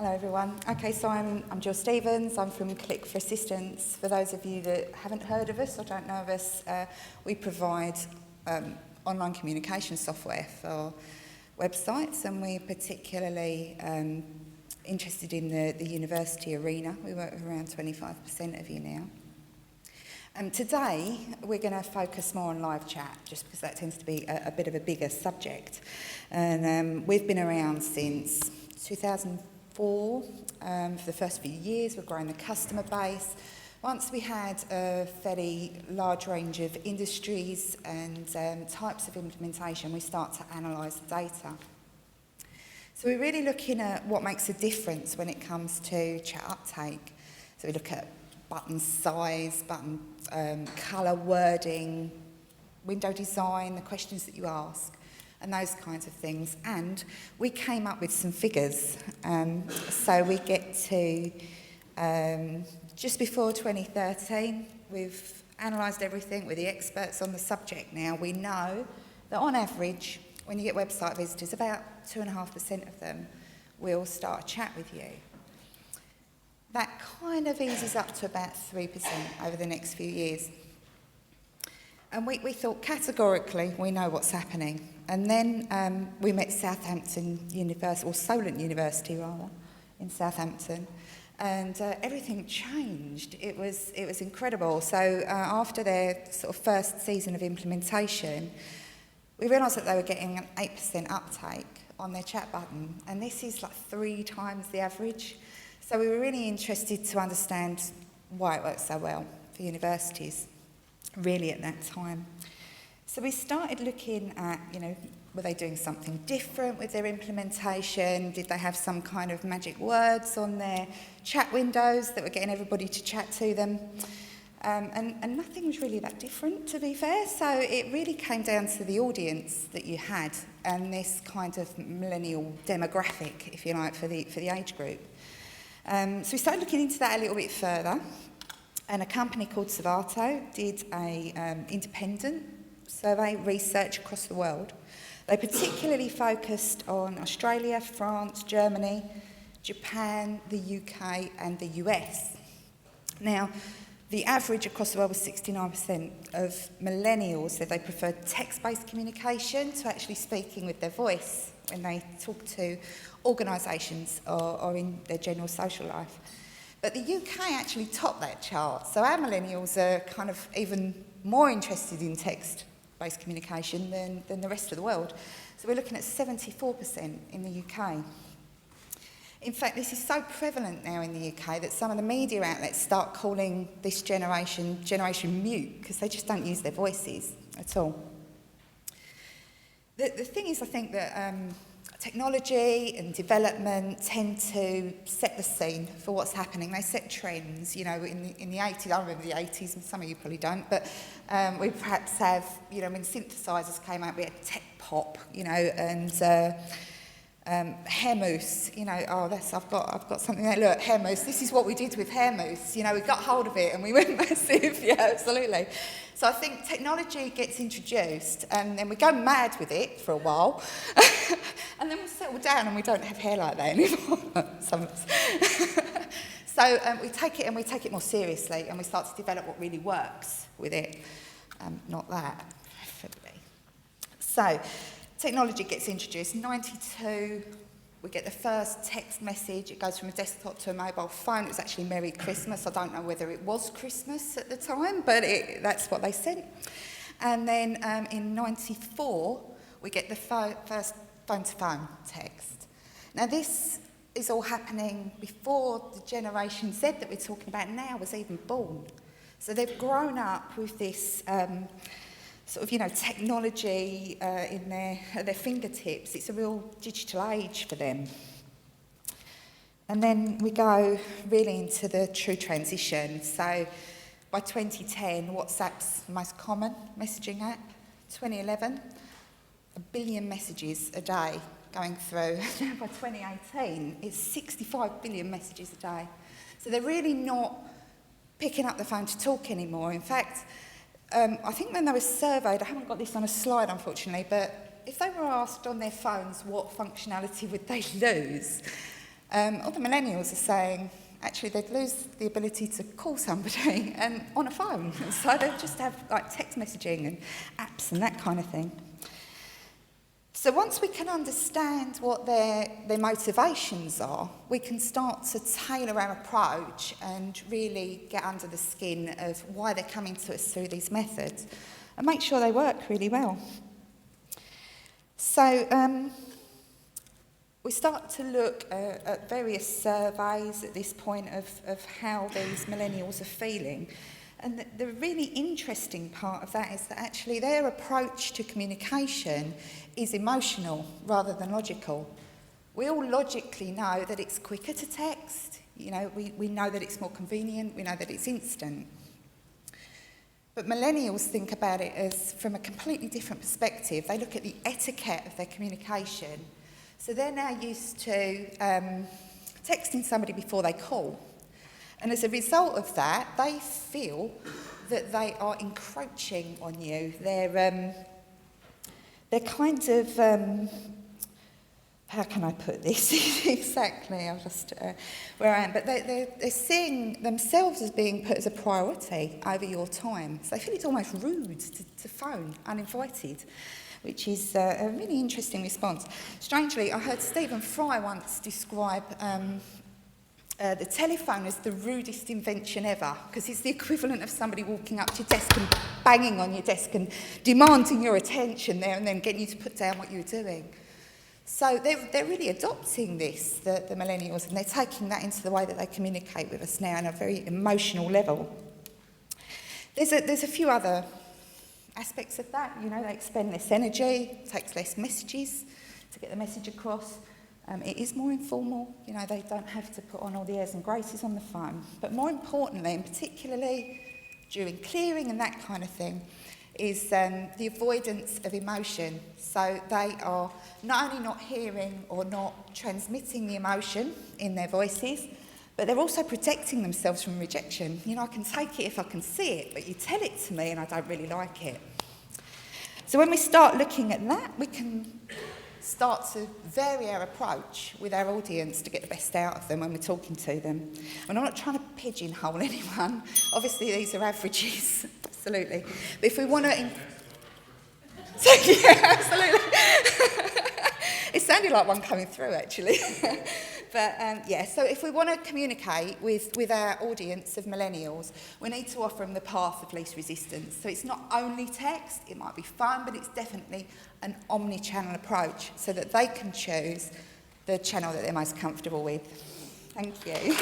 Hello everyone. Okay, so I'm Jill Stevens. I'm from Click4Assistance. For those of you that haven't heard of us or don't know of us, we provide online communication software for websites, and we're particularly interested in the university arena. We work with around 25% of you now. Today we're going to focus more on live chat, just because that tends to be a bit of a bigger subject. And we've been around since 2004. For the first few years, we're growing the customer base. Once we had a fairly large range of industries and types of implementation, we start to analyse the data. So we're really looking at what makes a difference when it comes to chat uptake. So we look at button size, button colour, wording, window design, the questions that you ask, and those kinds of things. And we came up with some figures. So we get to just before 2013, we've analysed everything with the experts on the subject now. We know that on average, when you get website visitors, about 2.5% of them will start a chat with you. That kind of eases up to about 3% over the next few years. And we thought categorically we know what's happening. And then we met Southampton University, or Solent University rather, in Southampton, and everything changed. It was incredible. So after their sort of first season of implementation, we realised that they were getting an 8% uptake on their chat button, and this is like 3 times the average. So we were really interested to understand why it works so well for universities, really at that time. So we started looking at, were they doing something different with their implementation? Did they have some kind of magic words on their chat windows that were getting everybody to chat to them? And nothing was really that different, to be fair. So it really came down to the audience that you had and this kind of millennial demographic, if you like, for the age group. So we started looking into that a little bit further. And a company called Savato did a independent survey research across the world. They particularly focused on Australia, France, Germany, Japan, the UK and the US. Now, the average across the world was 69% of millennials said they preferred text-based communication to actually speaking with their voice when they talk to organisations or in their general social life. But the UK actually topped that chart, so our millennials are kind of even more interested in text-based communication than the rest of the world. So we're looking at 74% in the UK. In fact, this is so prevalent now in the UK that some of the media outlets start calling this generation mute, because they just don't use their voices at all. The thing is, I think that technology and development tend to set the scene for what's happening. They set trends, in the 80s. I remember the 80s, and some of you probably don't, but we perhaps have, when synthesizers came out, we had tech pop, and hair mousse, I've got something there. Look, hair mousse, this is what we did with hair mousse. We got hold of it and we went massive. Yeah, absolutely. So I think technology gets introduced and then we go mad with it for a while and then we settle down and we don't have hair like that anymore, some of us. So we take it more seriously and we start to develop what really works with it, not that, preferably. So technology gets introduced. 92, we get the first text message. It goes from a desktop to a mobile phone. It was actually Merry Christmas. I don't know whether it was Christmas at the time, but that's what they sent. And then in 94, we get the first phone-to-phone text. Now this is all happening before the Generation Z that we're talking about now was even born. So they've grown up with this technology at their fingertips. It's a real digital age for them. And then we go really into the true transition. So by 2010, WhatsApp's the most common messaging app. 2011, 1 billion messages a day going through. Now by 2018, it's 65 billion messages a day. So they're really not picking up the phone to talk anymore. In fact, I think when they were surveyed, I haven't got this on a slide unfortunately, but if they were asked on their phones what functionality would they lose, All the millennials are saying, actually, they'd lose the ability to call somebody and on a phone. So they'll just have like text messaging and apps and that kind of thing. So once we can understand what their motivations are, we can start to tailor our approach and really get under the skin of why they're coming to us through these methods and make sure they work really well. So we start to look at various surveys at this point of how these millennials are feeling. And the really interesting part of that is that actually their approach to communication is emotional rather than logical. We all logically know that it's quicker to text. You know, we know that it's more convenient. We know that it's instant. But millennials think about it as from a completely different perspective. They look at the etiquette of their communication. So they're now used to texting somebody before they call. And as a result of that, they feel that they are encroaching on you. They're kind of, how can I put this exactly? I'll just, where I am. But they're seeing themselves as being put as a priority over your time. So they feel it's almost rude to phone uninvited, which is a really interesting response. Strangely, I heard Stephen Fry once describe the telephone as the rudest invention ever, because it's the equivalent of somebody walking up to your desk and banging on your desk and demanding your attention there and then getting you to put down what you were doing. So they're really adopting this, the millennials, and they're taking that into the way that they communicate with us now on a very emotional level. There's a few other aspects of that. You know, they expend less energy, takes less messages to get the message across. It is more informal. You know, they don't have to put on all the airs and graces on the phone. But more importantly, and particularly during clearing and that kind of thing, is the avoidance of emotion. So they are not only not hearing or not transmitting the emotion in their voices, but they're also protecting themselves from rejection. You know, I can take it if I can see it, but you tell it to me and I don't really like it. So when we start looking at that, we can start to vary our approach with our audience to get the best out of them when we're talking to them. And I'm not trying to pigeonhole anyone. Obviously, these are averages, absolutely. But if we want to... yeah, absolutely. It sounded like one coming through, actually. But yeah, so if we want to communicate with our audience of millennials, we need to offer them the path of least resistance. So it's not only text, it might be phone, but it's definitely an omni-channel approach so that they can choose the channel that they're most comfortable with. Thank you.